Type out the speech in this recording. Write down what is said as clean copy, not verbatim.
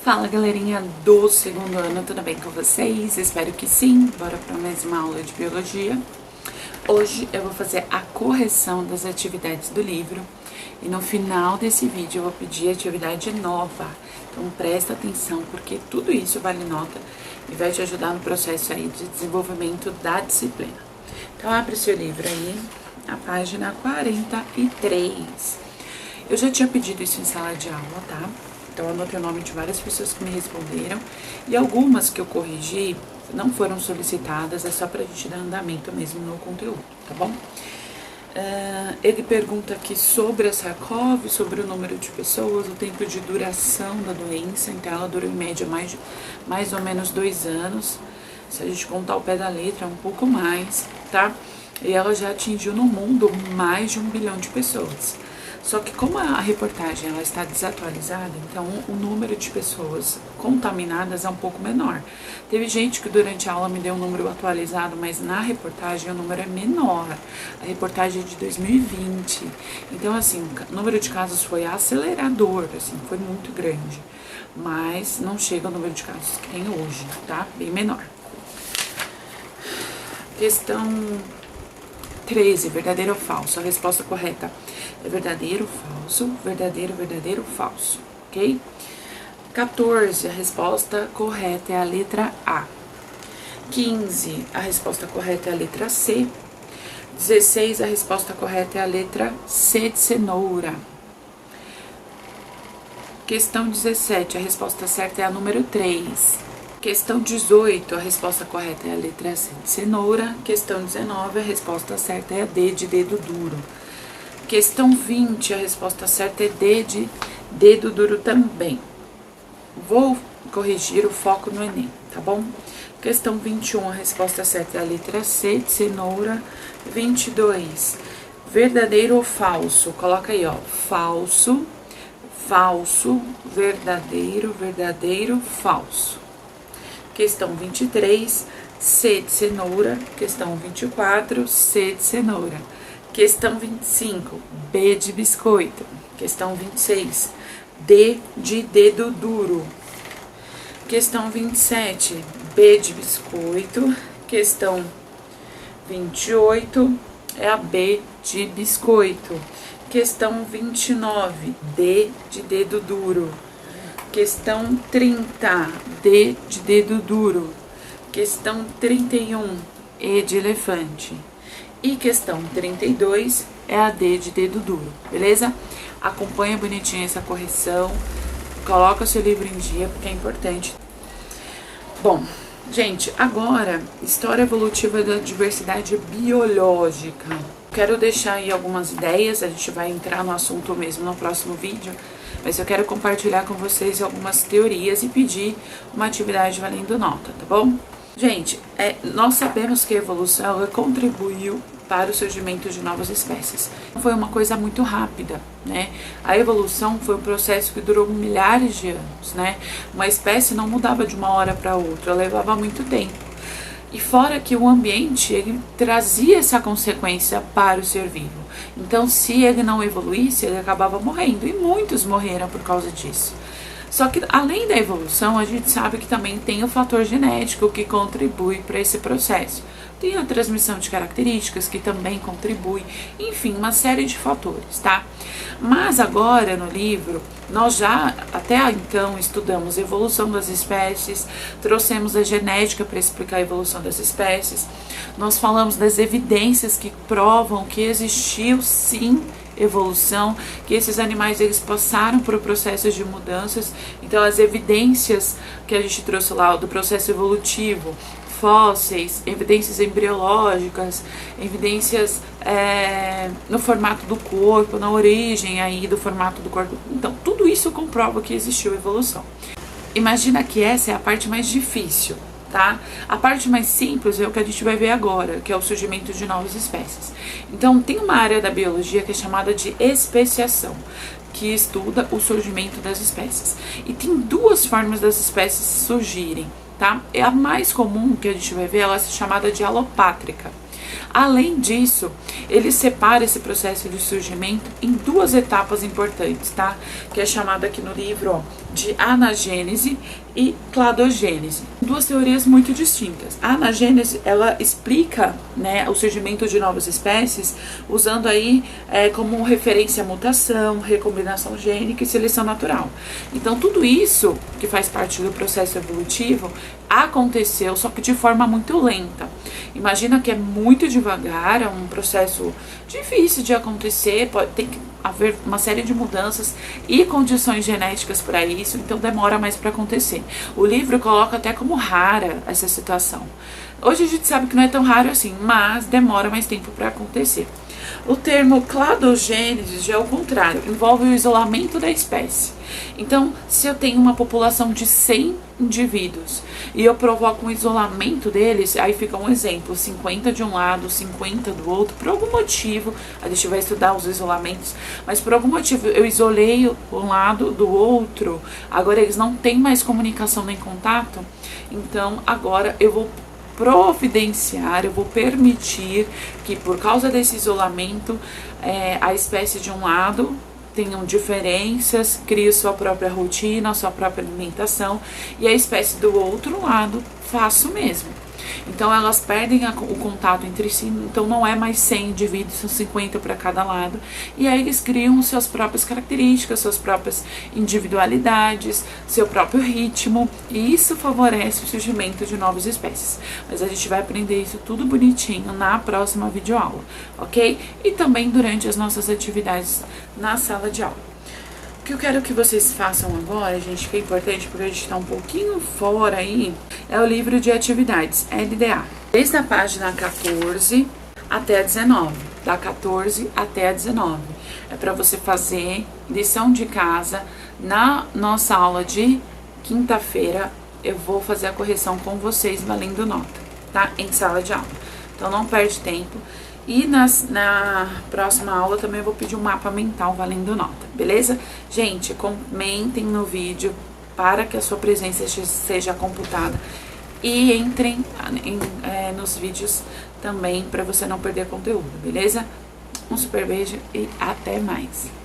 Fala galerinha do segundo ano, tudo bem com vocês? Espero que sim, bora para mais uma aula de biologia. Hoje eu vou fazer a correção das atividades do livro e no final desse vídeo eu vou pedir atividade nova. Então presta atenção porque tudo isso vale nota e vai te ajudar no processo aí de desenvolvimento da disciplina. Então abre seu livro aí, a página 43. Eu já tinha pedido isso em sala de aula, tá? Então, eu anotei o nome de várias pessoas que me responderam. E algumas que eu corrigi não foram solicitadas, é só pra gente dar andamento mesmo no conteúdo, tá bom? Ele pergunta aqui sobre a SARS-CoV, sobre o número de pessoas, o tempo de duração da doença. Então, ela dura em média mais ou menos 2 anos. Se a gente contar o pé da letra, é um pouco mais, tá? E ela já atingiu no mundo mais de 1 bilhão de pessoas. Só que como a reportagem ela está desatualizada, então o número de pessoas contaminadas é um pouco menor. Teve gente que durante a aula me deu um número atualizado, mas na reportagem o número é menor. A reportagem é de 2020. Então, assim, o número de casos foi acelerador, assim, foi muito grande. Mas não chega ao número de casos que tem hoje, tá? Bem menor. Questão 13, verdadeiro ou falso? A resposta correta é verdadeiro, falso, verdadeiro, verdadeiro, falso, ok? 14, a resposta correta é a letra A. 15, a resposta correta é a letra C. 16, a resposta correta é a letra C de cenoura. Questão 17, a resposta certa é a número 3. Questão 18, a resposta correta é a letra C de cenoura. Questão 19, a resposta certa é a D de dedo duro. Questão 20, a resposta certa é D de dedo duro também. Vou corrigir o foco no Enem, tá bom? Questão 21, a resposta certa é a letra C de cenoura. 22, verdadeiro ou falso? Coloca aí, ó, falso, falso, verdadeiro, verdadeiro, falso. Questão 23, C de cenoura. Questão 24, C de cenoura. Questão 25, B de biscoito. Questão 26, D de dedo duro. Questão 27, B de biscoito. Questão 28 é a B de biscoito. Questão 29, D de dedo duro. Questão 30, D de dedo duro. Questão 31, E de elefante. E questão 32 é a D de dedo duro, beleza? Acompanha bonitinho essa correção, coloca o seu livro em dia porque é importante. Bom, gente, agora, história evolutiva da diversidade biológica. Quero deixar aí algumas ideias, a gente vai entrar no assunto mesmo no próximo vídeo, mas eu quero compartilhar com vocês algumas teorias e pedir uma atividade valendo nota, tá bom? Gente, nós sabemos que a evolução ela contribuiu para o surgimento de novas espécies. Foi uma coisa muito rápida, né? A evolução foi um processo que durou milhares de anos, né? Uma espécie não mudava de uma hora para outra, levava muito tempo. E fora que o ambiente, ele trazia essa consequência para o ser vivo. Então, se ele não evoluísse, ele acabava morrendo. E muitos morreram por causa disso. Só que, além da evolução, a gente sabe que também tem o fator genético que contribui para esse processo. Tem a transmissão de características que também contribui, enfim, uma série de fatores, tá? Mas agora no livro, nós já até então estudamos a evolução das espécies, trouxemos a genética para explicar a evolução das espécies, nós falamos das evidências que provam que existiu sim evolução, que esses animais eles passaram por processos de mudanças, então as evidências que a gente trouxe lá do processo evolutivo, fósseis, evidências embriológicas, evidências no formato do corpo, na origem aí do formato do corpo. Então, tudo isso comprova que existiu evolução. Imagina que essa é a parte mais difícil, tá? A parte mais simples é o que a gente vai ver agora, que é o surgimento de novas espécies. Então, tem uma área da biologia que é chamada de especiação, que estuda o surgimento das espécies. E tem 2 formas das espécies surgirem, tá? É a mais comum que a gente vai ver, ela é chamada de alopátrica. Além disso, ele separa esse processo de surgimento em duas etapas importantes, tá? Que é chamada aqui no livro, ó, de anagênese e cladogênese. Duas teorias muito distintas. A anagênese, ela explica, né, o surgimento de novas espécies usando aí como referência a mutação, recombinação gênica e seleção natural. Então, tudo isso que faz parte do processo evolutivo aconteceu, só que de forma muito lenta. Imagina que é muito devagar, é um processo difícil de acontecer, tem que haver uma série de mudanças e condições genéticas para isso, então demora mais para acontecer. O livro coloca até como rara essa situação. Hoje a gente sabe que não é tão raro assim, mas demora mais tempo para acontecer. O termo cladogênese já é o contrário, envolve o isolamento da espécie. Então, se eu tenho uma população de 100 indivíduos e eu provoco um isolamento deles, aí fica um exemplo, 50 de um lado, 50 do outro, por algum motivo, a gente vai estudar os isolamentos, mas por algum motivo eu isolei um lado do outro, agora eles não têm mais comunicação nem contato, então agora eu vou providenciar, eu vou permitir que por causa desse isolamento a espécie de um lado tenham diferenças, crie sua própria rotina, sua própria alimentação, e a espécie do outro lado faça o mesmo. Então elas perdem o contato entre si, então não é mais 100 indivíduos, são 50 para cada lado, e aí eles criam suas próprias características, suas próprias individualidades, seu próprio ritmo, e isso favorece o surgimento de novas espécies. Mas a gente vai aprender isso tudo bonitinho na próxima videoaula, ok? E também durante as nossas atividades na sala de aula. O que eu quero que vocês façam agora, gente, que é importante porque a gente está um pouquinho fora aí, é o livro de atividades, LDA. Desde a página 14 até a 19, da 14 até a 19. É para você fazer lição de casa. Na nossa aula de quinta-feira, eu vou fazer a correção com vocês valendo nota, tá? Em sala de aula. Então não perde tempo. E na próxima aula também eu vou pedir um mapa mental valendo nota, beleza? Gente, comentem no vídeo para que a sua presença seja computada. E entrem nos vídeos também para você não perder conteúdo, beleza? Um super beijo e até mais!